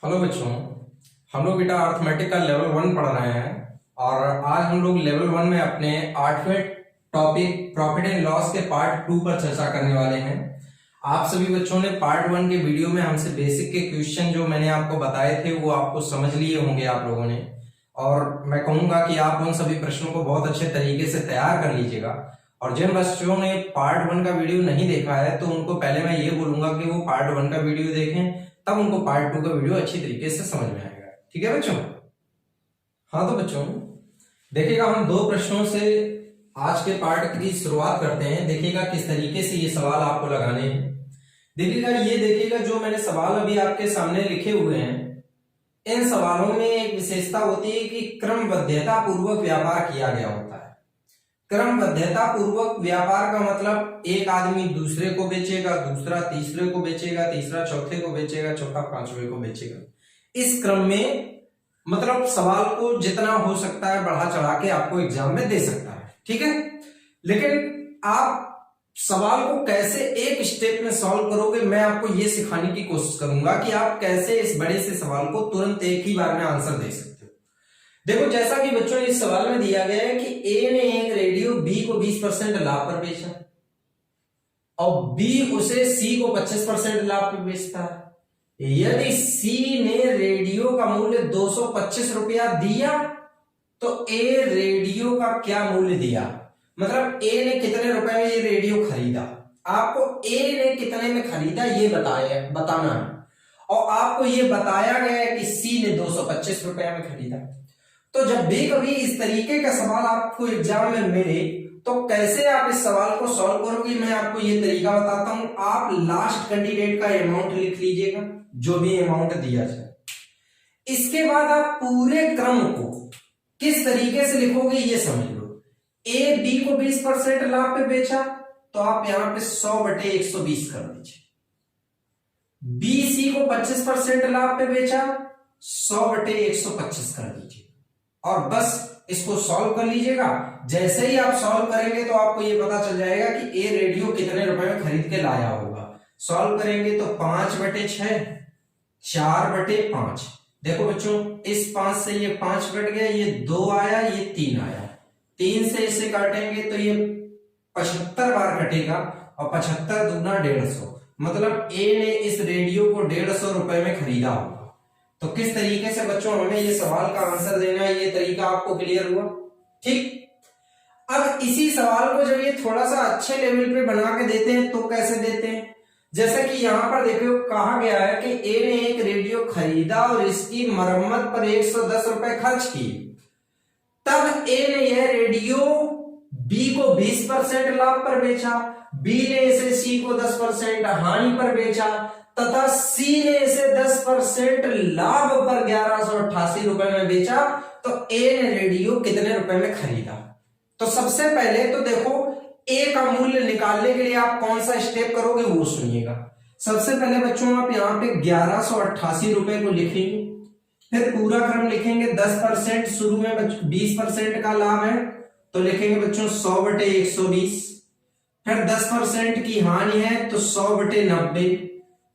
Hello बच्चों, हम लोग बेटा अर्थमेटिक का लेवल 1 पढ़ रहे हैं और आज हम लोग लेवल 1 में अपने 8वें टॉपिक प्रॉफिट एंड लॉस के पार्ट 2 पर चर्चा करने वाले हैं। आप सभी बच्चों ने पार्ट 1 के वीडियो में हमसे बेसिक के क्वेश्चन जो मैंने आपको बताए थे वो आपको समझ लिए होंगे आप लोगों ने, और मैं कहूंगा कि आप उन सभी प्रश्नों को बहुत अच्छे तरीके से तैयार कर लीजिएगा। और जिन बच्चों ने पार्ट 1 का वीडियो नहीं देखा है तो उनको पहले मैं ये बोलूंगा कि वो पार्ट 1 का वीडियो देखें, तब उनको पार्ट 2 का वीडियो अच्छी तरीके से समझ में आएगा। ठीक है बच्चों? हाँ तो बच्चों देखिएगा, हम 2 प्रश्नों से आज के पार्ट की शुरुआत करते हैं। देखिएगा किस तरीके से ये सवाल आपको लगाने हैं। देखिएगा, ये देखिएगा जो मैंने सवाल अभी आपके सामने लिखे हुए हैं, इन सवालों में एक विशेषता होती है कि क्रमबद्धता पूर्वक व्यापार किया गया होता है। क्रमबद्धता पूर्वक व्यापार का मतलब एक आदमी दूसरे को बेचेगा, दूसरा तीसरे को बेचेगा, तीसरा चौथे को बेचेगा, चौथा पांचवे को बेचेगा। इस क्रम में मतलब सवाल को जितना हो सकता है बढ़ा चढ़ा के आपको एग्जाम में दे सकता है। ठीक है, लेकिन आप सवाल को कैसे एक स्टेप में सॉल्व करोगे, मैं आपको यह सिखाने की कोशिश करूंगा कि आप कैसे इस बड़े से सवाल को तुरंत एक ही बार में आंसर दे सकते हो। देखो, जैसा कि बच्चों इस सवाल में दिया गया है कि ए ने एक रेडियो बी को 20% लाभ पर बेचा और बी उसे सी को 25% लाभ पर बेचता है। यदि सी ने रेडियो का मूल्य 225 रुपया दिया तो ए रेडियो का क्या मूल्य दिया, मतलब ए ने कितने रुपए में ये रेडियो खरीदा। आपको ए ने कितने में खरीदा ये बताना है, और आपको ये बताया गया है कि सी ने 225 रुपया में खरीदा। तो जब भी कभी इस तरीके का सवाल आपको एग्जाम में मिले तो कैसे आप इस सवाल को सॉल्व करोगे, मैं आपको ये तरीका बताता हूं। आप लास्ट कैंडिडेट का अमाउंट लिख लीजिएगा, जो भी अमाउंट दिया जाए। इसके बाद आप पूरे क्रम को किस तरीके से लिखोगे ये समझ लो। ए बी को 20% लाभ पे बेचा तो आप यहां पे 100/120 कर दीजिए। बी सी को 25% लाभ पे बेचा, 100/125 कर दीजिए और बस इसको सॉल्व कर लीजिएगा। जैसे ही आप सॉल्व करेंगे तो आपको ये पता चल जाएगा कि ए रेडियो कितने रुपए में खरीद के लाया होगा। सॉल्व करेंगे तो 5/6, 4/5। देखो बच्चों, इस 5 से ये 5 कट गया, ये 2 आया, ये 3 आया। 3 से इसे काटेंगे तो ये 75 बार कटेगा और 75 दूना 150, मतलब ए ने इस रेडियो को 150 रुपए में खरीदा होगा। तो किस तरीके से बच्चों हमें ये सवाल का आंसर देना है, ये तरीका आपको क्लियर हुआ? ठीक। अब इसी सवाल को जब ये थोड़ा सा अच्छे लेवल पे बना के देते हैं तो कैसे देते हैं, जैसे कि यहां पर देखो कहा गया है कि ए ने एक रेडियो खरीदा और इसकी मरम्मत पर 110 रुपए खर्च किए। तब ए ने यह रेडियो बी को 20% लाभ पर बेचा, बी ने इसे सी को 10% हानि पर बेचा तथा सी ने इसे 10% लाभ पर 1188 रुपए में बेचा। तो ए ने रेडियो कितने रुपए में खरीदा? तो सबसे पहले तो देखो, ए का मूल्य निकालने के लिए आप कौन सा स्टेप करोगे वो सुनिएगा। सबसे पहले बच्चों आप यहां पे 1188 रुपए को लिखेंगे, फिर पूरा क्रम लिखेंगे। 10% शुरू में 20% का लाभ है तो लिखेंगे बच्चों 100/120, फिर 10% की हानि है तो 100/90,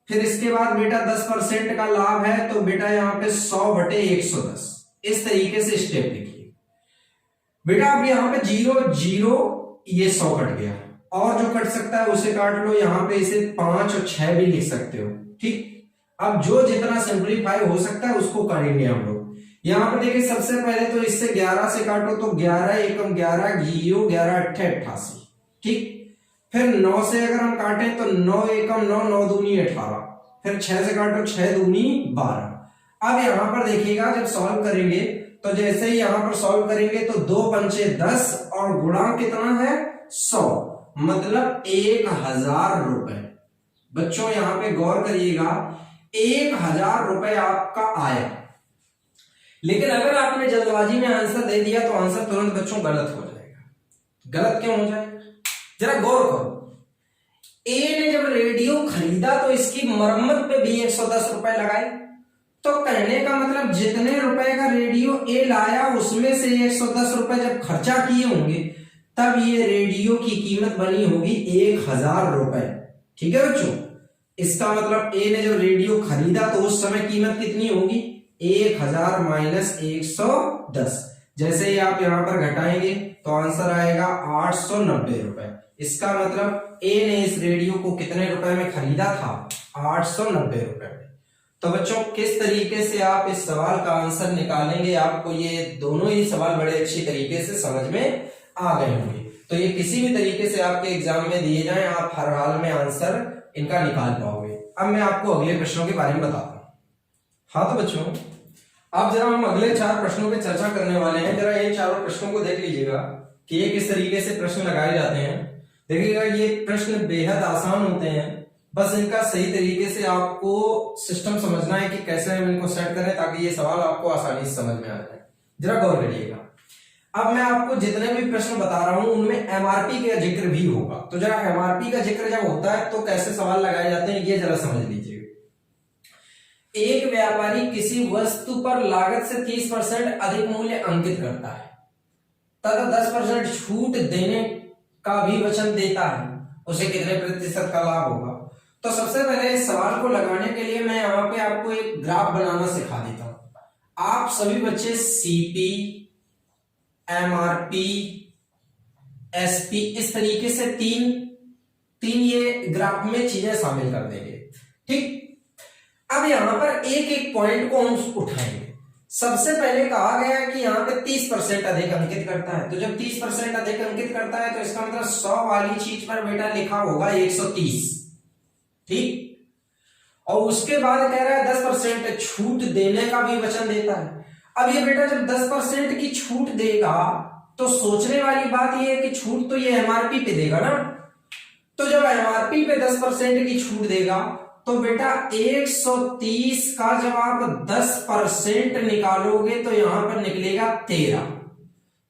फिर इसके बाद बेटा 10% का लाभ है तो बेटा यहां पे 100/110। इस तरीके से स्टेप लिखिए बेटा। अब यहां पे 0 0 ये 100 कट गया, और जो कट सकता है उसे काट लो। यहां पे इसे 5 और 6 भी लिख सकते हो। ठीक, अब जो जितना सिंप्लीफाई हो सकता है उसको करेंगे हम लोग। यहां पर देखिए, सबसे पहले तो इससे 11 से काटो तो 11 एकम 11, 0 11 8 88। ठीक, फिर 9 से अगर हम काटें तो 9 एकम 9, 9 दूनी 18, फिर 6 से काटो 6 दूनी 12। अब यहां पर देखिएगा जब सॉल्व करेंगे तो जैसे ही यहां पर सॉल्व करेंगे तो 2 पंचे 10 और गुणा कितना है 100, मतलब 1000 रुपए। बच्चों यहां पे गौर करिएगा, 1000 रुपए आपका आया। लेकिन अगर आपने जल्दबाजी में आंसर दे दिया तो आंसर तुरंत बच्चों गलत हो जाएगा। गलत क्यों हो जाएगा, जरा गौर करो। ए ने जब रेडियो खरीदा तो इसकी मरम्मत पे भी 110 रुपए लगाए, तो कहने का मतलब जितने रुपए का रेडियो ए लाया उसमें से 110 रुपए जब खर्चा किए होंगे तब ये रेडियो की कीमत बनी होगी 1000 रुपए। ठीक है बच्चों, इसका मतलब ए ने जब रेडियो खरीदा तो उस समय कीमत कितनी होगी, 1000 माइनस 110। जैसे ही आप यहां पर घटाएंगे तो आंसर आएगा 890 रुपए। इसका मतलब ए ने इस रेडियो को कितने रुपए में खरीदा था, 890 रुपए में। तो बच्चों किस तरीके से आप इस सवाल का आंसर निकालेंगे, आपको ये दोनों ही सवाल बड़े अच्छी तरीके से समझ में आ गए होंगे। तो ये किसी भी तरीके से आपके एग्जाम में दिए जाएं, आप हर हाल में आंसर इनका निकाल पाओगे। अब मैं आपको अगले प्रश्नों के बारे में बताता हूं। हाँ तो बच्चों अब जरा हम अगले 4 प्रश्नों पे चर्चा करने वाले हैं। जरा ये चारों प्रश्नों को देख लीजिएगा कि ये किस तरीके से प्रश्न लगाए जाते हैं। देखिएगा ये प्रश्न बेहद आसान होते हैं, बस इनका सही तरीके से आपको सिस्टम समझना है कि कैसे हम इनको सेट करें ताकि ये सवाल आपको आसानी से समझ में आ जाए। जरा गौर करिएगा। अब मैं आपको जितने भी प्रश्न बता रहा हूं उनमें एमआरपी का जिक्र भी होगा, तो जरा एमआरपी का जिक्र जब होता है तो कैसे सवाल लगाए जाते हैं ये जरा समझ लीजिए। एक व्यापारी किसी वस्तु पर लागत से 30% अधिक मूल्य अंकित करता है तथा 10% छूट देने का भी वचन देता है, उसे कितने प्रतिशत का लाभ होगा। तो सबसे पहले इस सवाल को लगाने के लिए मैं यहाँ पे आपको एक ग्राफ बनाना सिखा देता हूं। आप सभी बच्चे सीपी, एमआरपी, एसपी इस तरीके से तीन ये ग्राफ में चीजें शामिल कर देंगे, ठीक। अब यहां पर एक एक पॉइंट को हम उठाएंगे। सबसे पहले कहा गया है कि यहाँ पे 30% अधिक अंकित करता है, तो जब 30% अधिक अंकित करता है तो इसका मतलब 100 वाली चीज पर बेटा लिखा होगा 130, ठीक। और उसके बाद कह रहा है 10% छूट देने का भी वचन देता है। अब ये बेटा जब 10% की छूट देगा तो सोचने वाली बात ये है कि छूट तो ये एमआरपी पे देगा ना, तो जब एमआरपी पे 10% की छूट देगा तो बेटा 130 का जब आप 10% निकालोगे तो यहां पर निकलेगा 13,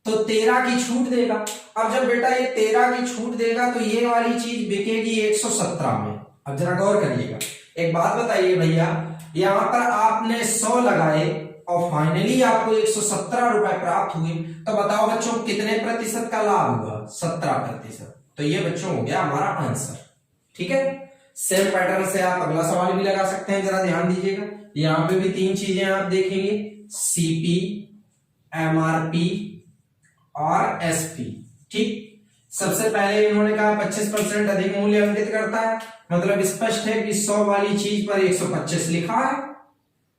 तो 13 की छूट देगा। अब जब बेटा ये 13 की छूट देगा तो ये वाली चीज बिकेगी 117 में। अब जरा गौर करिएगा, एक बात बताइए भैया, यहां पर आपने 100 लगाए और फाइनली आपको 117 रुपए प्राप्त हुए, तो बताओ बच्चों कितने प्रतिशत का लाभ हुआ, 17%। तो ये बच्चों हो गया हमारा आंसर, ठीक है। सेम पैटर्न से आप अगला सवाल भी लगा सकते हैं, जरा ध्यान दीजिएगा। यहां पे भी 3 चीजें आप देखेंगे, सीपी, एमआरपी और एसपी, ठीक। सबसे पहले इन्होंने कहा 25% अधिक मूल्य अंकित करता है, मतलब स्पष्ट है कि 100 वाली चीज पर 125 लिखा है,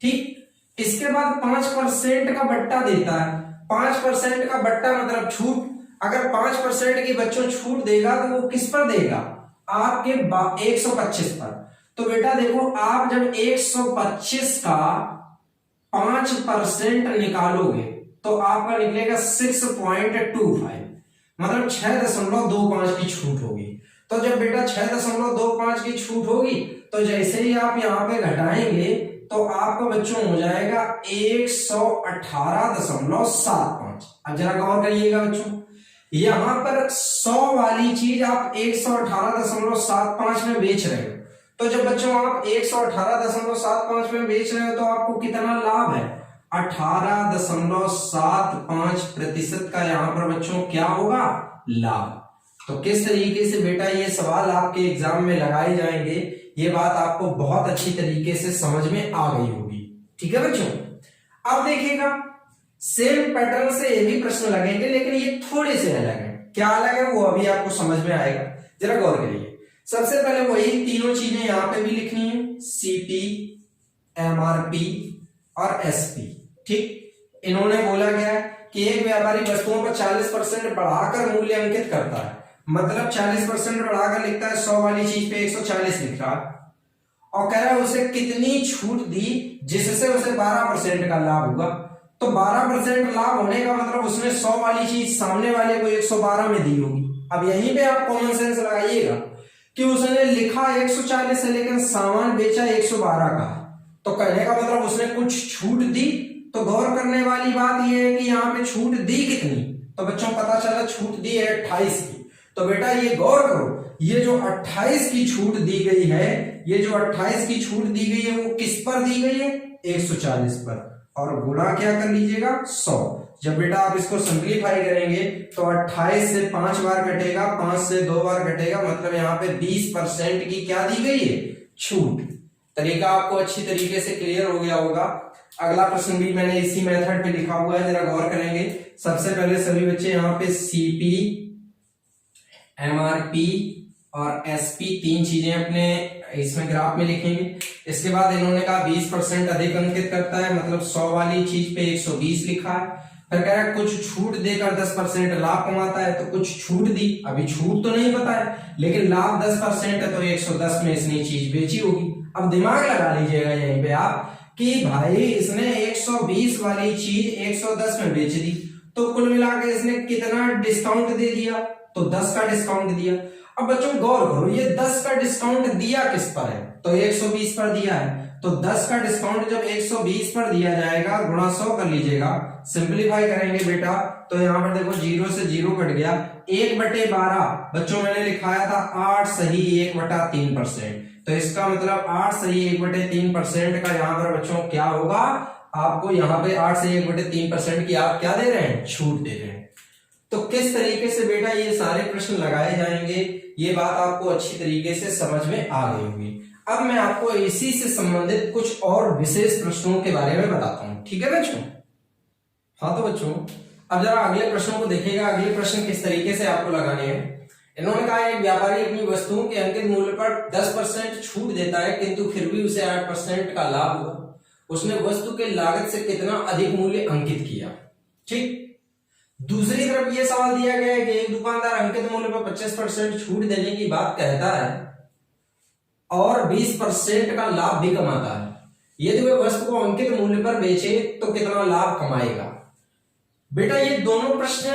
ठीक। इसके बाद 5% का बट्टा देता है। 5% का बट्टा मतलब छूट। अगर 5% की बच्चों छूट देगा तो वो किस पर देगा, आपके 125 पर। तो बेटा देखो, आप जब 125 का 5% निकालोगे तो आपका निकलेगा 6.25, मतलब 6.25 की छूट होगी। तो जब बेटा 6.25 की छूट होगी तो जैसे ही आप यहां पे घटाएंगे तो आपका बच्चों हो जाएगा 118.75। अब जरा गौर करिएगा बच्चों, यहां पर 100 वाली चीज आप 118.75 में बेच रहे हो, तो जब बच्चों आप 118.75 में बेच रहे हो तो आपको कितना लाभ है, 18.75% का यहां पर बच्चों क्या होगा, लाभ। तो किस तरीके से बेटा ये सवाल आपके एग्जाम में लगाए जाएंगे, ये बात आपको बहुत अच्छी तरीके से समझ में आ गई होगी, ठीक है बच्चों। अब देखिएगा, सेम पैटर्न से ये भी प्रश्न लगेंगे, लेकिन ये थोड़े से अलग है। क्या अलग है वो अभी आपको समझ में आएगा, जरा गौर करिए। सबसे पहले वही तीनों चीजें यहां पे भी लिखनी है, सीपी, एमआरपी और एसपी, ठीक। इन्होंने बोला गया है कि एक व्यापारी वस्तुओं पर 40% बढ़ाकर मूल्य अंकित करता है, मतलब 40% बढ़ाकर लिखता है, 100 वाली चीज पे 140 लिख रहा है, और कह रहा है उसे कितनी छूट दी जिससे उसे 12% का लाभ हुआ। तो 12% लाभ होने का मतलब उसने 100 वाली चीज सामने वाले को 112 में दी होगी। अब यहीं पे आप कॉमन सेंस लगाइएगा कि उसने लिखा 140 है लेकिन सामान बेचा 112 का, तो कहने का मतलब उसने कुछ छूट दी। तो गौर करने वाली बात यह है कि यहाँ पे छूट दी कितनी, तो बच्चों पता चला छूट दी है 28 की। तो बेटा ये गौर करो, ये जो 28 की छूट दी गई है, ये जो 28 की छूट दी गई है वो किस पर दी गई है, 140 पर, और गुणा क्या कर लीजिएगा, 100। जब बेटा आप इसको सिंप्लीफाई करेंगे तो 28 से 5 बार कटेगा, 5 से 2 बार कटेगा, मतलब यहाँ पे 20% की क्या दी गई है, छूट। तरीका आपको अच्छी तरीके से क्लियर हो गया होगा। अगला प्रश्न भी मैंने इसी मेथड पे लिखा हुआ है, जरा गौर करेंगे। सबसे पहले सभी बच्चे यहाँ पे सीपी, एमआरपी और एसपी तीन चीजें अपने इसमें ग्राफ में लिखेंगे। इसके बाद इन्होंने कहा 20% अधिक अंकित करता है, मतलब 100 वाली चीज पे 120 लिखा है। फिर कह रहा है कुछ छूट देकर 10% लाभ कमाता है, तो कुछ छूट दी, अभी छूट तो नहीं पता है लेकिन लाभ 10% है, तो 110 में इसने चीज बेची होगी। अब दिमाग लगा लीजिएगा यहीं पे आप कि भाई इसने 120 वाली चीज 110 में बेच दी, तो कुल मिला के इसने कितना डिस्काउंट दे दिया, तो 10 का डिस्काउंट दिया। अब बच्चों गौर करो, ये 10 का डिस्काउंट दिया किस पर है, तो 120 पर दिया है। तो 10 का डिस्काउंट जब 120 पर दिया जाएगा, गुणा 100 कर लीजिएगा, सिंपलीफाई करेंगे बेटा, तो यहाँ पर देखो 0 से 0 कट गया, 1/12। बच्चों मैंने लिखाया था 8 सही 1/3%, तो इसका मतलब 8 सही 1/3% का यहाँ पर बच्चों क्या होगा, आपको यहाँ पे 8 सही 1/3% की आप क्या दे रहे हैं, छूट दे रहे हैं। तो किस तरीके से बेटा ये सारे प्रश्न लगाए जाएंगे, ये बात आपको अच्छी तरीके से समझ में आ गई होगी। अब मैं आपको इसी से संबंधित कुछ और विशेष प्रश्नों के बारे में बताता हूं, ठीक है बच्चों। हाँ तो बच्चों अब जरा अगले प्रश्नों को देखिएगा। अगले प्रश्न किस तरीके से आपको लगाने हैं। इन्होंने कहा एक व्यापारी अपनी वस्तुओं के अंकित मूल्य पर 10% छूट देता है, किंतु फिर भी उसे 8% का लाभ हुआ। उसने वस्तु के लागत से कितना अधिक मूल्य अंकित किया। ठीक, दूसरी तरफ यह सवाल दिया गया है कि एक दुकानदार अंकित मूल्य पर 25% छूट देने की बात कहता है और 20% का लाभ भी कमाता है। यदि वह वस्तु को अंकित मूल्य पर बेचे तो कितना लाभ कमाएगा। बेटा ये दोनों प्रश्न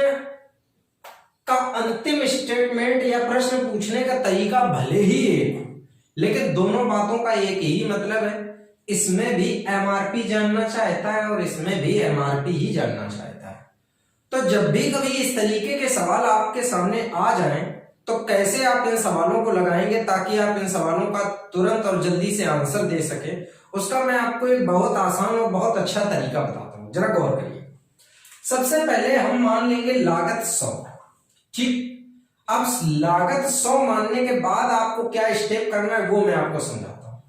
का अंतिम स्टेटमेंट या प्रश्न पूछने का तरीका भले ही एक हो, लेकिन दोनों बातों का एक ही मतलब है। इसमें भी एमआरपी जानना चाहता है और इसमें भी एमआरपी ही जानना चाहता है। तो जब भी कभी इस तरीके के सवाल आपके सामने आ जाएं, तो कैसे आप इन सवालों को लगाएंगे ताकि आप इन सवालों का तुरंत और जल्दी से आंसर दे सके, उसका मैं आपको एक बहुत आसान और बहुत अच्छा तरीका बताता हूं, जरा गौर करिए। सबसे पहले हम मान लेंगे लागत 100। ठीक, अब लागत 100 मानने के बाद आपको क्या स्टेप करना है वो मैं आपको समझाता हूं।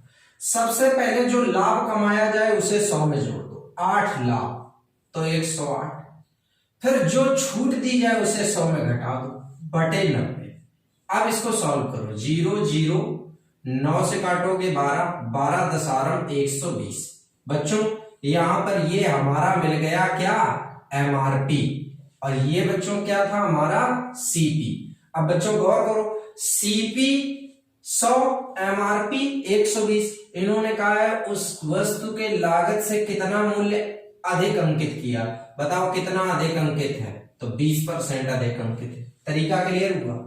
सबसे पहले जो लाभ कमाया जाए उसे 100 में जोड़ दो, 8 लाभ तो 108। फिर जो छूट दी जाए उसे 100 में घटा दो बटे 90। अब इसको सॉल्व करो, 0 0 9 से काटोगे 12, 12 दशारम 120। बच्चों यहां पर ये हमारा मिल गया क्या, एमआरपी, और ये बच्चों क्या था हमारा सीपी। अब बच्चों गौर करो, सीपी 100, एमआरपी 120। इन्होंने कहा है उस वस्तु के लागत से कितना मूल्य अधिक अंकित किया। बताओ कितना अधिक अंकित है, तो 20% अधिक अंकित है। तरीका क्लियर हुआ।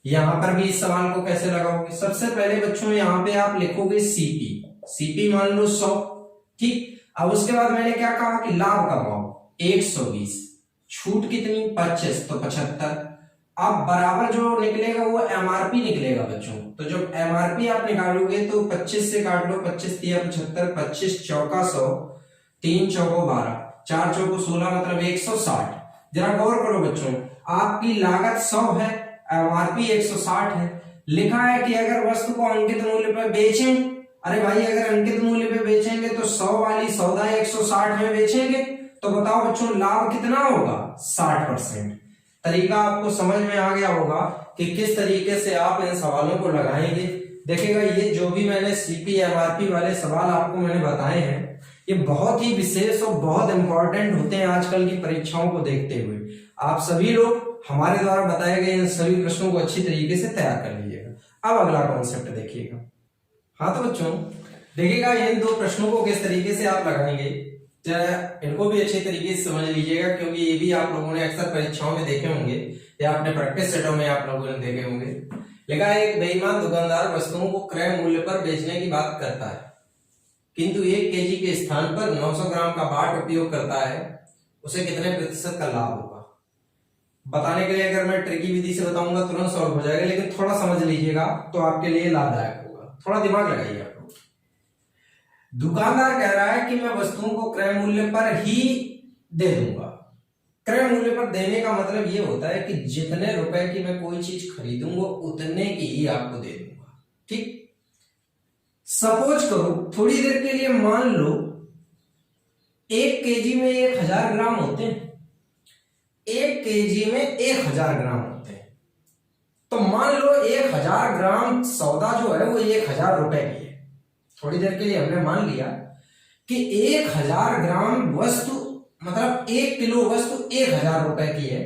यहां पर भी इस सवाल को कैसे लगाओगे, सबसे पहले बच्चों यहां पे आप लिखोगे सीपी, सीपी मान लो 100। ठीक, अब उसके बाद मैंने क्या कहा कि लाभ कमाओ 120, छूट कितनी 25 तो 75। अब बराबर जो निकलेगा वो एमआरपी निकलेगा बच्चों। तो जब एमआरपी आप निकालोगे तो 25 से काट लो, 25 तिया 75, 25 चौका 100, 3 चौको 12, 4 चौको 16, मतलब 160। जरा गौर करो बच्चों, आपकी लागत 100 है, एमआरपी 160 है। लिखा है कि अगर वस्तु को अंकित मूल्य पर बेचें, अरे भाई अगर अंकित मूल्य पे बेचेंगे तो 100 वाली सौदा 160 में बेचेंगे, तो बताओ बच्चों लाभ कितना होगा, 60%। तरीका आपको समझ में आ गया होगा कि किस तरीके से आप इन सवालों को लगाएंगे। देखिएगा ये जो भी मैंने सीपी एमआरपी वाले सवाल आपको मैंने बताए हैं, ये बहुत ही विशेष और बहुत इंपॉर्टेंट होते हैं आजकल की परीक्षाओं को देखते हुए। आप सभी लोग हमारे द्वारा बताए गए इन सभी प्रश्नों को अच्छी तरीके से तैयार कर लीजिएगा। अब अगला कॉन्सेप्ट देखिएगा। हाँ तो बच्चों देखिएगा इन दो प्रश्नों को किस तरीके से आप लगाएंगे, जरा इनको भी अच्छे तरीके से समझ लीजिएगा, क्योंकि ये भी आप लोगों ने अक्सर परीक्षाओं में देखे होंगे या अपने प्रैक्टिस सेटों में आप लोगों ने देखे होंगे। लिखा है एक बेईमान दुकानदार वस्तुओं को क्रय मूल्य पर बेचने की बात करता है, किंतु 1 केजी के स्थान पर 900 ग्राम का बाट उपयोग करता है, उसे कितने प्रतिशत का लाभ होगा। बताने के लिए अगर मैं ट्रिकी विधि से बताऊंगा तुरंत सॉल्व हो जाएगा, लेकिन थोड़ा समझ लीजिएगा तो आपके लिए लाभदायक होगा। थोड़ा दिमाग लगाइए आप लोग। दुकानदार कह रहा है कि मैं वस्तुओं को क्रय मूल्य पर ही दे दूंगा। क्रय मूल्य पर देने का मतलब ये होता है कि जितने रुपए की मैं कोई चीज खरीदूंगा उतने की ही आपको दे दूंगा। ठीक, सपोज करो थोड़ी देर के लिए मान लो 1 केजी में 1000 ग्राम होते हैं, 1 केजी में 1000 ग्राम होते हैं। तो मान लो 1000 ग्राम सौदा जो है वो 1000 रुपए की है। थोड़ी देर के लिए हमने मान लिया कि 1000 ग्राम वस्तु मतलब 1 किलो वस्तु 1000 रुपए की है।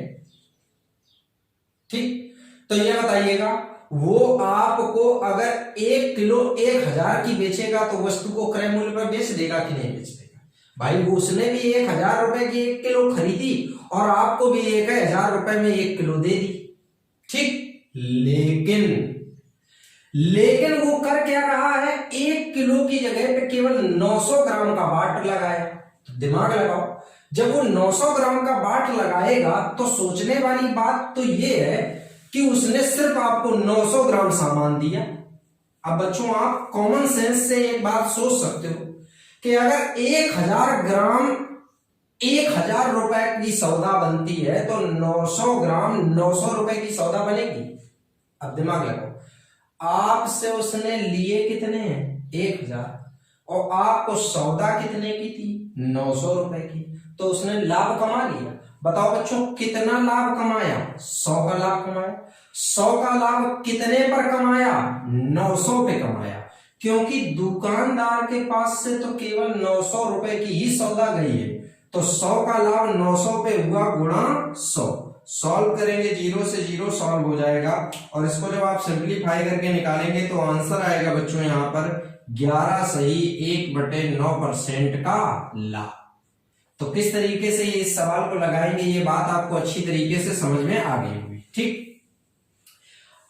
ठीक, तो ये बताइएगा वो आपको अगर 1 किलो 1000 की बेचेगा तो वस्तु को क्रय मूल्य पर बेच देगा कि नहीं बेच देगा? भाई उसने भी 1000 रुपए की 1 किलो खरीदी और आपको भी 1000 रुपए में 1 किलो दे दी। ठीक, लेकिन वो कर क्या रहा है, 1 किलो की जगह पे केवल 900 ग्राम का बाट लगाया। तो दिमाग लगाओ, जब वो 900 ग्राम का बाट लगाएगा तो सोचने वाली बात तो ये है कि उसने सिर्फ आपको 900 ग्राम सामान दिया। अब बच्चों आप कॉमन सेंस से एक बात सोच सकते हो कि अगर 1000 ग्राम 1000 रुपए की सौदा बनती है तो 900 ग्राम 900 रुपए की सौदा बनेगी। अब दिमाग लगाओ, आपसे उसने लिए कितने हैं 1000 और आपको सौदा कितने की थी 900 रुपए की, तो उसने लाभ कमा लिया। बताओ बच्चों कितना लाभ कमाया, 100 का लाभ कमाया। 100 का लाभ कितने पर कमाया, 900 पे कमाया, क्योंकि दुकानदार के पास से तो केवल 900 रुपए की ही सौदा गई है। तो 100 का लाभ 900 पे हुआ गुणा 100। सॉल्व करेंगे 0 से 0 सॉल्व हो जाएगा और इसको जब आप सिंप्लीफाई करके निकालेंगे तो आंसर आएगा बच्चों यहाँ पर 11 सही 1/9% का लाभ। तो किस तरीके से इस सवाल को लगाएंगे ये बात आपको अच्छी तरीके से समझ में आ गई होगी। ठीक,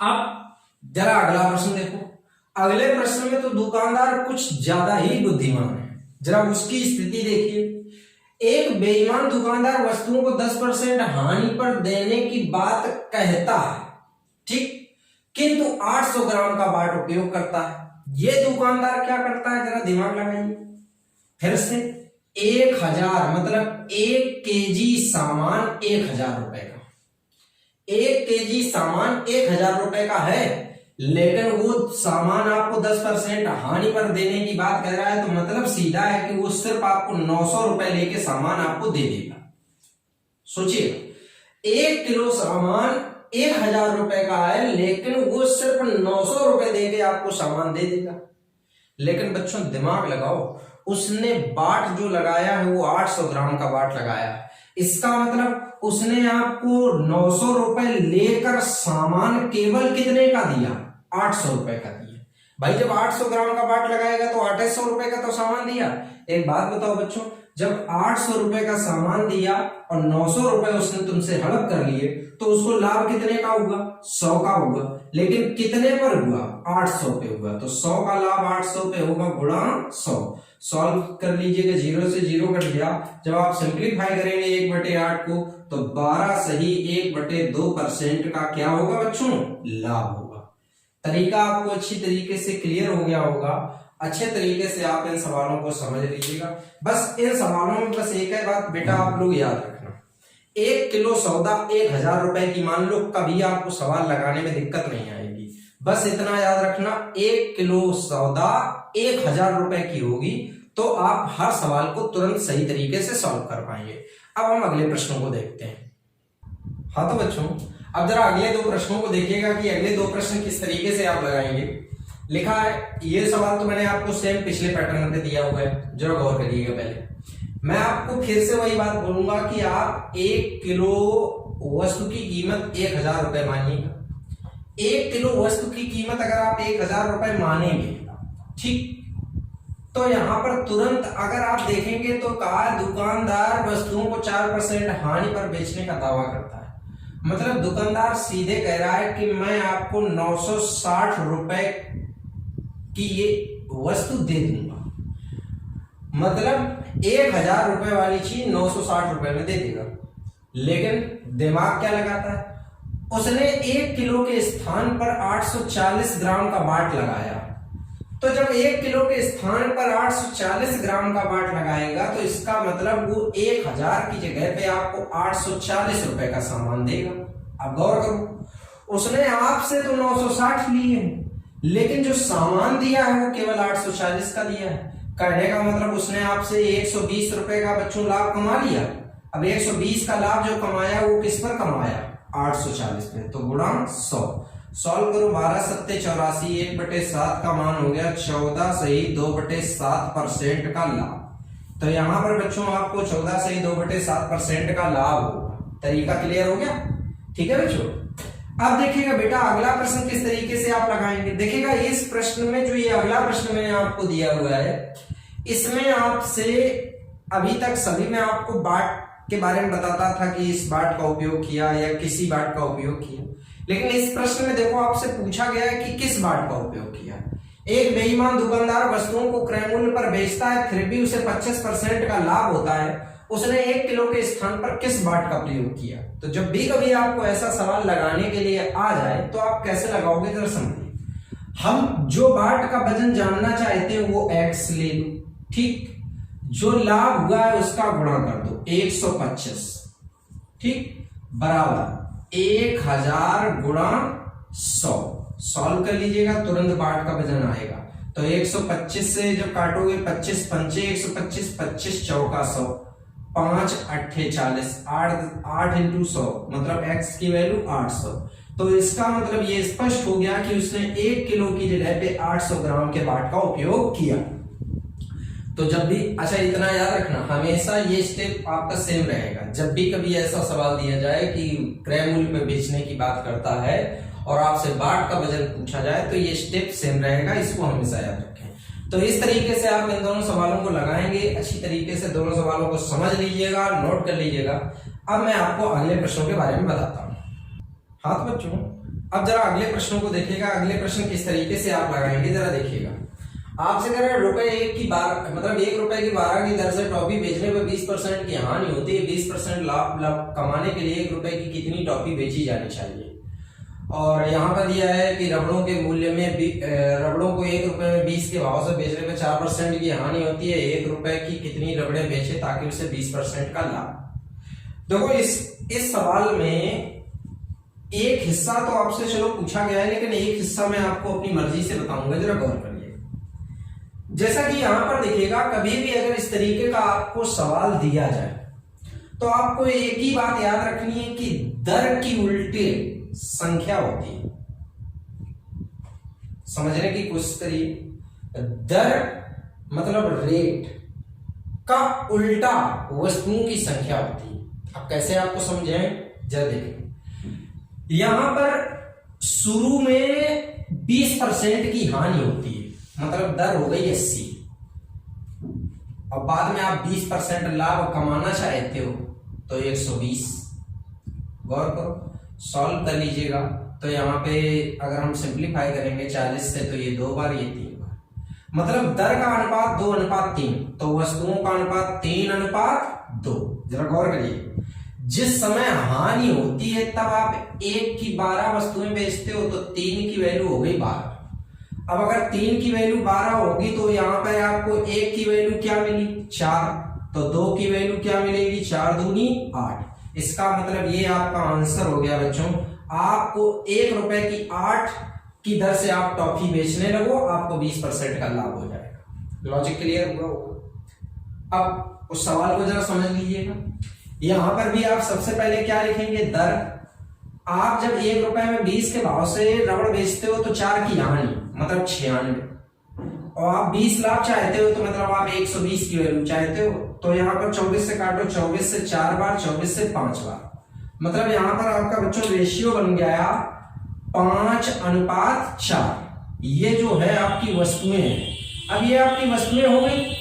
अब जरा अगला प्रश्न देखो। अगले प्रश्न में तो दुकानदार कुछ ज्यादा ही बुद्धिमान है। जरा उसकी स्थिति देखिए। एक बेईमान दुकानदार वस्तुओं को 10% हानि पर देने की बात कहता है, ठीक, किंतु 800 ग्राम का बाट उपयोग करता है। ये दुकानदार क्या करता है, जरा दिमाग लगाइए फिर से। 1000 मतलब 1 केजी सामान 1000 रुपए का, 1 केजी सामान 1000 रुपए का है, लेकिन वो सामान आपको 10% हानि पर देने की बात कह रहा है। तो मतलब सीधा है कि वो सिर्फ आपको 900 रुपए लेके सामान आपको दे देगा। सोचिए 1 किलो सामान 1000 रुपए का है, लेकिन वो सिर्फ 900 रुपए देके आपको सामान दे देगा। लेकिन बच्चों दिमाग लगाओ, उसने बाट जो लगाया है वो 800 ग्राम का बाट लगाया है। इसका मतलब उसने आपको 900 रुपए लेकर सामान केवल कितने का दिया, 800 रुपए का दिया। भाई जब 800 ग्राम का बाट लगाएगा तो 800 रुपए का तो सामान दिया। एक बात बताओ बच्चों, जब 800 रुपए का सामान दिया और 900 रुपए उसने तुमसे हड़प कर लिए तो उसको लाभ कितने का हुआ, 100 का हुआ। लेकिन कितने पर हुआ, 800 पे हुआ। तो 100 का लाभ 800 पे होगा गुणा 100। सॉल्व कर लीजिएगा, 0 से 0 कट गया। जब आप सिंप्लीफाई करेंगे 1/8 को तो 12 सही 1/2% का क्या होगा बच्चों, लाभ होगा। तरीका आपको अच्छी तरीके से क्लियर हो गया होगा। अच्छे तरीके से आप इन सवालों को समझ लीजिएगा। बस इन सवालों में बस एक है बात बेटा आप लोग याद रखना, 1 किलो सौदा 1000 रुपए की मान लो, कभी आपको सवाल लगाने में दिक्कत नहीं आएगी। बस इतना याद रखना, 1 किलो सौदा 1000 रुपए की होगी तो आप हर सवाल को तुरंत सही तरीके से सॉल्व कर पाएंगे। अब हम अगले प्रश्नों को देखते हैं। हाँ तो बच्चों अब जरा अगले 2 प्रश्नों को देखिएगा कि अगले 2 प्रश्न किस तरीके से आप लगाएंगे। लिखा है, ये सवाल तो मैंने आपको सेम पिछले पैटर्न पे दिया हुआ है, जरा गौर करिएगा। पहले मैं आपको फिर से वही बात बोलूंगा कि आप 1 किलो वस्तु की कीमत 1000 रुपए मानिएगा। 1 किलो वस्तु की कीमत अगर आप 1000 रुपए मानेंगे, ठीक, तो यहां पर तुरंत अगर आप देखेंगे तो कहा दुकानदार वस्तुओं को 4% हानि पर बेचने का दावा करता है। मतलब दुकानदार सीधे कह रहा है कि मैं आपको 960 रुपए की ये वस्तु दे दूंगा। मतलब 1000 रुपए वाली चीज 960 रुपए में दे देगा। लेकिन दिमाग क्या लगाता है, उसने 1 किलो के स्थान पर 840 ग्राम का बाट लगाया। तो जब 1 किलो के स्थान पर 840 ग्राम का बाट लगाएगा तो इसका मतलब वो 1000 की जगह पे आपको 840 रुपए का सामान देगा। अब गौर करो, उसने आपसे तो 960 लिए हैं, लेकिन जो सामान दिया है वो केवल 840 का दिया है। कहने का मतलब उसने आपसे 120 रुपए का बच्चों लाभ कमा लिया। अब 120 का लाभ जो कमाया वो किस पर कमाया, 840 पे, तो गुणा 100। सॉल्व करो, 12 सत्ते 84, 1/7 का मान हो गया 14 सही 2/7% का लाभ। तो यहां पर बच्चों आपको 14 सही 2/7% का लाभ होगा। तरीका क्लियर हो गया, ठीक है बच्चों। अब देखिएगा बेटा अगला प्रश्न किस तरीके से आप लगाएंगे। देखिएगा इस प्रश्न में जो ये अगला प्रश्न मैंने आपको दिया हुआ है, इसमें आपसे अभी तक सभी में आपको बाट के बारे में बताता था कि इस बाट का उपयोग किया या किसी बाट का उपयोग किया, लेकिन इस प्रश्न में देखो आपसे पूछा गया है कि किस बाट का उपयोग किया। एक बेईमान दुकानदार वस्तुओं को क्रय मूल्य पर बेचता है, फिर भी उसे 25% का लाभ होता है। उसने 1 किलो के स्थान पर किस बाट का प्रयोग किया। तो जब भी कभी आपको ऐसा सवाल लगाने के लिए आ जाए तो आप कैसे लगाओगे जरा समझिए। हम जो बाट का वजन जानना चाहते हैं वो x ले लो, ठीक, जो लाभ हुआ है उसका गुणा कर दो 125, ठीक, बराबर 1000 गुणा 100। सॉल्व कर लीजिएगा, तुरंत बाट का वजन आएगा। तो 125 से जब काटोगे 25 पंचे 125, 25 चौका 100, 5 8 40, 8 इंटू 100 मतलब x की वैल्यू 800। तो इसका मतलब ये स्पष्ट हो गया कि उसने 1 किलो की जगह पे 800 ग्राम के बाट का उपयोग किया। तो जब भी, अच्छा इतना याद रखना, हमेशा ये स्टेप आपका सेम रहेगा। जब भी कभी ऐसा सवाल दिया जाए कि क्रय मूल्य पे बेचने की बात करता है और आपसे बाट का वजन पूछा जाए तो ये स्टेप सेम रहेगा, इसको हमेशा याद रखें। तो इस तरीके से आप इन दोनों सवालों को लगाएंगे, अच्छी तरीके से दोनों सवालों को समझ लीजिएगा, नोट कर लीजिएगा। अब मैं आपको अगले प्रश्नों के बारे में बताता हूँ। हाँ तो बच्चों अब जरा अगले प्रश्नों को देखिएगा। अगले प्रश्न किस तरीके से आप लगाएंगे जरा देखिएगा। आपसे कह रहे हैं रुपए 1 की 12 मतलब 1 रुपए की 12 की दर से टॉफी बेचने पर 20% की हानि होती है। 20% लाभ कमाने के लिए 1 रुपए की कितनी टॉफी बेची जानी चाहिए। और यहाँ पर दिया है कि रबड़ों के मूल्य में रबड़ों को 1 रुपए में 20 के भाव से बेचने पर 4% की हानि होती है। 1 रुपए की कितनी रबड़े बेचे ताकि उसे 20% का लाभ। देखो इस सवाल में एक हिस्सा तो आपसे चलो पूछा गया है, लेकिन एक हिस्सा मैं आपको अपनी मर्जी से बताऊंगा, जरा गौर करिए। जैसा कि यहां पर देखिएगा, कभी भी अगर इस तरीके का आपको सवाल दिया जाए तो आपको एक ही बात याद रखनी है कि दर की उल्टी संख्या होती है। समझने की कोशिश करिए। दर मतलब रेट का उल्टा वस्तुओं की संख्या होती है। अब कैसे आपको समझें जरा देखें। यहां पर शुरू में 20% की हानि होती है, मतलब दर हो गई 80, और बाद में आप 20% लाभ कमाना चाहते हो तो 120। गौर करो, सॉल्व कर लीजिएगा। तो यहाँ पे अगर हम सिंप्लीफाई करेंगे 40 से तो ये 2 बार, ये 3 बार, मतलब दर का अनुपात 2:3, तो वस्तुओं का अनुपात 3:2। जरा गौर करिए, जिस समय हानि होती है तब आप 1 की 12 वस्तुएं बेचते हो तो 3 की वैल्यू हो गई 12। अब अगर 3 की वैल्यू 12 होगी तो यहाँ पर आपको 1 की वैल्यू क्या मिली 4, तो 2 की वैल्यू क्या मिलेगी 4 दूनी 8। इसका मतलब ये आपका आंसर हो गया बच्चों। आपको 1 रुपए की 8 की दर से आप टॉफी बेचने लगो, आपको 20% का लाभ हो जाएगा। लॉजिक क्लियर हुआ होगा। अब उस सवाल को जरा समझ लीजिएगा। यहां पर भी आप सबसे पहले क्या लिखेंगे, दर। आप जब 1 रुपए में 20 के भाव से रबड़ बेचते हो तो 4 की हानि मतलब 96, और आप 20 लाख चाहते हो तो मतलब आप 120 की वैल्यू चाहते हो। तो यहाँ पर 24 से काटो, 24 से 4 बार, 24 से 5 बार, मतलब यहाँ पर आपका बच्चों रेशियो बन गया 5:4। ये जो है आपकी वस्तुएं हैं। अब ये आपकी वस्तुएं हो गई।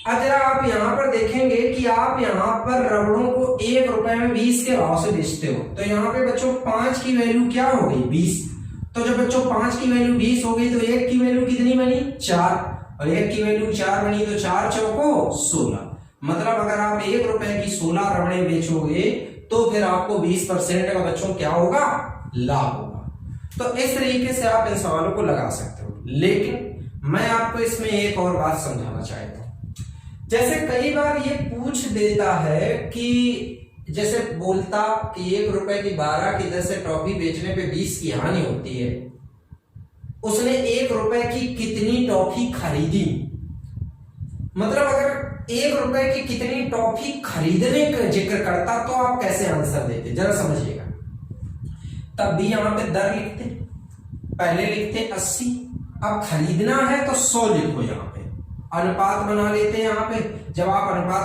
अब जरा आप यहाँ पर देखेंगे कि आप यहाँ पर रबड़ों को 1 रुपए में 20 के भाव से बेचते हो, तो यहाँ पे बच्चों 5 की वैल्यू क्या हो गई 20। तो जब बच्चों 5 की वैल्यू 20 हो गई तो 1 की वैल्यू कितनी बनी 4, और 1 की वैल्यू 4 बनी तो 4 चौको 16। मतलब अगर आप 1 रुपए की 16 रबड़े बेचोगे तो फिर आपको 20% का बच्चों क्या होगा, लाभ होगा। तो इस तरीके से आप इन सवालों को लगा सकते हो। लेकिन मैं आपको इसमें एक और बात समझाना चाहता हूं। जैसे कई बार ये पूछ देता है कि जैसे बोलता कि 1 रुपए की 12 की दर से टॉफी बेचने पे 20 की हानि होती है, उसने 1 रुपए की कितनी टॉफी खरीदी। मतलब अगर 1 रुपए की कितनी टॉफी खरीदने का जिक्र करता तो आप कैसे आंसर देते, जरा समझिएगा। तब भी यहां पे दर लिखते, पहले लिखते 80, अब खरीदना है तो 100 लिखो। यहां पे अनुपात बना लेते हैं। यहां पे जब आप अनुपात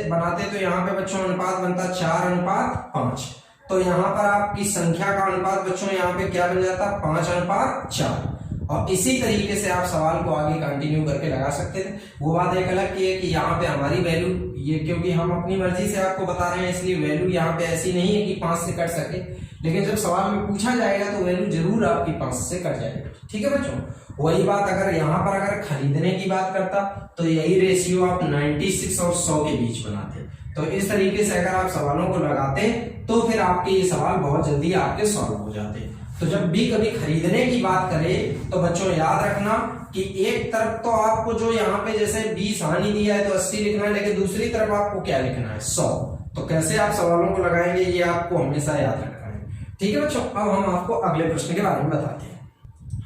बनाते तो यहां पे बच्चों अनुपात बनता 4:5। तो यहां पर आपकी संख्या का अनुपात बच्चों यहां पे क्या बन जाता 5:4। और इसी तरीके से आप सवाल को आगे कंटिन्यू करके लगा सकते थे। वो बात एक अलग की है कि यहाँ पे हमारी वैल्यू ये, क्योंकि हम अपनी मर्जी से आपको बता रहे हैं इसलिए वैल्यू यहाँ पे ऐसी नहीं है कि 5 से कट सके, लेकिन जब सवाल में पूछा जाएगा तो वैल्यू जरूर आपकी 5 से कट जाएगी। ठीक है बच्चों। वही बात अगर यहाँ पर अगर खरीदने की बात करता तो यही रेशियो आप 96 और 100 के बीच बनाते। तो इस तरीके से अगर आप सवालों को लगाते तो फिर आपके ये सवाल बहुत जल्दी आपके सॉल्व हो जाते। तो जब भी कभी खरीदने की बात करें तो बच्चों याद रखना कि एक तरफ तो आपको जो यहाँ पे जैसे 20 हानि दिया है तो 80 लिखना है, लेकिन दूसरी तरफ आपको क्या लिखना है 100। तो कैसे आप सवालों को लगाएंगे ये आपको हमेशा याद रखना है। ठीक है बच्चों। अब हम आपको अगले प्रश्न के बारे में बताते हैं।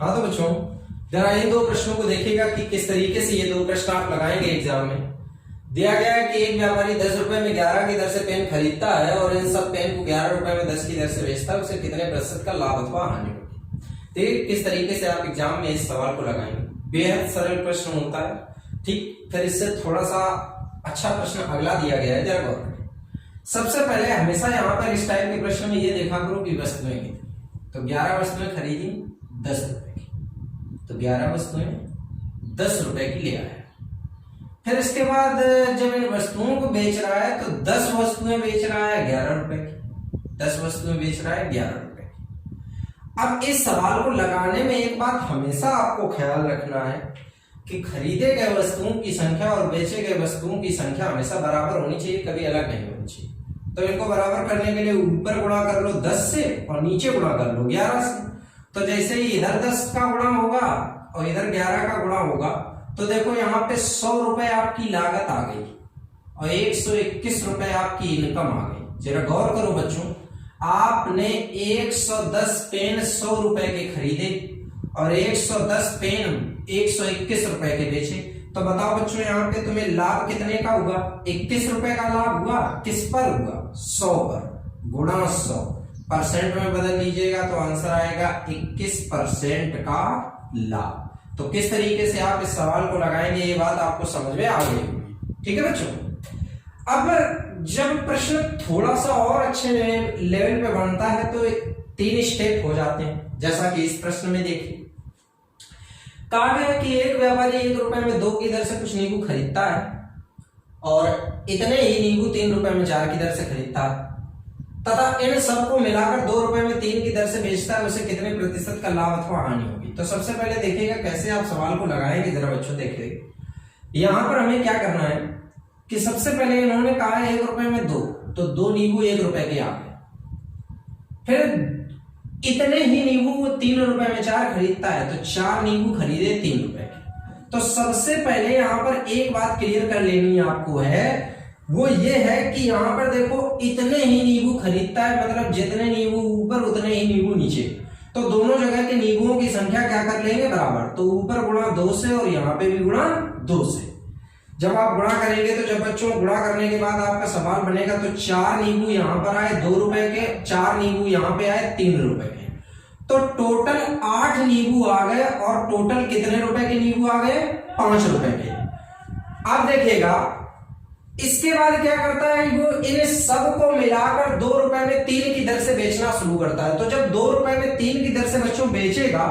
हाँ तो बच्चों जरा इन 2 प्रश्नों को देखिएगा कि किस तरीके से ये 2 प्रश्न आप लगाएंगे एग्जाम में। दिया गया है कि एक व्यापारी 10 रुपए में 11 की दर से पेन खरीदता है और इन सब पेन को 11 रुपए में 10 की दर से बेचता है, उसे कितने प्रतिशत का लाभ अथवा हानि होगी। देखिए किस तरीके से आप एग्जाम में इस सवाल को लगाएंगे। बेहद सरल प्रश्न होता है। ठीक, फिर इससे थोड़ा सा अच्छा प्रश्न अगला दिया गया है, जरा गौर करें। सबसे पहले हमेशा यहाँ पर इस टाइप के प्रश्न में ये देखा करो कि वस्तुएं कितनी। तो 11 वस्तुएं खरीदी 10 रुपए की, तो 11 वस्तुएं 10 रुपए की ले आया। फिर इसके बाद जब इन वस्तुओं को बेच रहा है तो 10 वस्तुएं बेच रहा है 11 रुपए की, 10 वस्तुएं बेच रहा है 11 रुपए की। अब इस सवाल को लगाने में एक बात हमेशा आपको ख्याल रखना है कि खरीदे गए वस्तुओं की संख्या और बेचे गए वस्तुओं की संख्या हमेशा बराबर होनी चाहिए, कभी अलग नहीं होनी चाहिए। तो इनको बराबर करने के लिए ऊपर गुणा कर लो 10 से और नीचे गुणा कर लो 11 से। तो जैसे ही इधर 10 का गुणा होगा और इधर 11 का गुणा होगा तो देखो यहाँ पे 100 रुपए आपकी लागत आ गई और 121 रुपए आपकी इनकम आ गई। जरा गौर करो बच्चों, आपने 110 पेन 100 रुपए के खरीदे और 110 पेन 121 रुपए के बेचे। तो बताओ बच्चों यहाँ पे तुम्हें लाभ कितने का हुआ? 21 रुपए का लाभ हुआ। किस पर हुआ? 100 पर। गुणा 100 परसेंट में बदल लीजिएगा तो आंसर आएगा 21% का लाभ। तो किस तरीके से आप इस सवाल को लगाएंगे ये बात आपको समझ में आ गई होगी। ठीक है बच्चों। अब जब प्रश्न थोड़ा सा और अच्छे लेवल पे बनता है तो 3 स्टेप हो जाते हैं, जैसा कि इस प्रश्न में देखिए। कहा गया कि एक व्यापारी 1 रुपए में 2 की दर से कुछ नींबू खरीदता है और इतने ही नींबू 3 रुपए में 4 की दर से खरीदता है तथा इन सबको मिलाकर 2 रुपए में 3 की दर से बेचता है, उसे कितने प्रतिशत का लाभ अथवा हानि होगी। तो सबसे पहले देखिएगा कैसे आप सवाल को लगाएंगे। जरा बच्चों देखिए यहां पर हमें क्या करना है कि सबसे पहले इन्होंने कहा है 1 रुपए में 2, तो 2 नींबू 1 रुपए के आ गए। फिर इतने ही नींबू वो 3 रुपए में 4 खरीदता है तो 4 नींबू खरीदे 3 रुपए के। तो सबसे पहले यहां पर एक बात क्लियर कर लेनी आपको है, वो ये है कि यहां पर देखो इतने ही नींबू खरीदता है, मतलब जितने नींबू ऊपर उतने ही नींबू नीचे। तो दोनों जगह के नींबुओं की संख्या क्या कर लेंगे? बराबर। तो ऊपर गुणा 2 से और यहाँ पे भी गुणा 2 से। जब आप गुणा करेंगे तो जब बच्चों गुणा करने के बाद आपका सवाल बनेगा तो 4 नींबू यहाँ पर आए 2 रुपए के, 4 नींबू यहाँ पे आए 3 रुपए के। तो टोटल 8 नींबू आ गए और टोटल कितने रुपए के नींबू आ गए? 5 रुपए के। अब देखिएगा इसके बाद क्या करता है, वो इन सबको मिलाकर 2 रुपए में 3 की दर से बेचना शुरू करता है। तो जब 2 रुपए में 3 की दर से बच्चों बेचेगा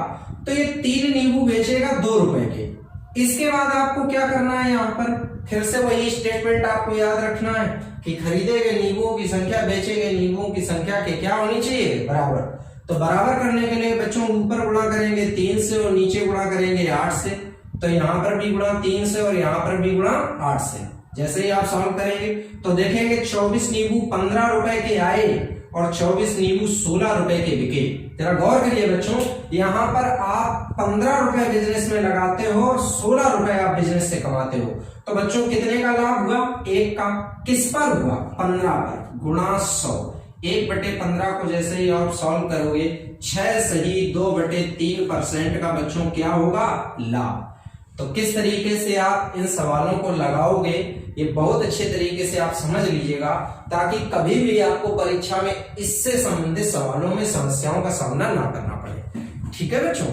तो ये 3 नींबू बेचेगा 2 रुपए के। इसके बाद आपको क्या करना है, यहाँ पर फिर से वही स्टेटमेंट आपको याद रखना है कि खरीदे गए नींबुओं की संख्या बेचे गए नींबुओं की संख्या के क्या होनी चाहिए? बराबर। तो बराबर करने के लिए बच्चों ऊपर गुणा करेंगे 3 से और नीचे गुणा करेंगे 8 से। तो यहां पर भी गुणा 3 से और यहां पर भी गुणा 8 से। जैसे ही आप सॉल्व करेंगे तो देखेंगे 24 नींबू 15 रुपए के आए और 24 नींबू 16 रुपए के बिके। जरा गौर करिए बच्चों, यहाँ पर आप 15 रुपए बिजनेस में लगाते हो और 16 रुपए आप बिजनेस से कमाते हो। तो बच्चों कितने का लाभ हुआ? 1 का। किस पर हुआ? 15 पर। गुणा 100। 1/15 को जैसे ही आप सॉल्व करोगे 6 सही 2/3% का बच्चों क्या होगा, लाभ। तो किस तरीके से आप इन सवालों को लगाओगे ये बहुत अच्छे तरीके से आप समझ लीजिएगा, ताकि कभी भी आपको परीक्षा में इससे संबंधित सवालों में समस्याओं का सामना ना करना पड़े। ठीक है बच्चों।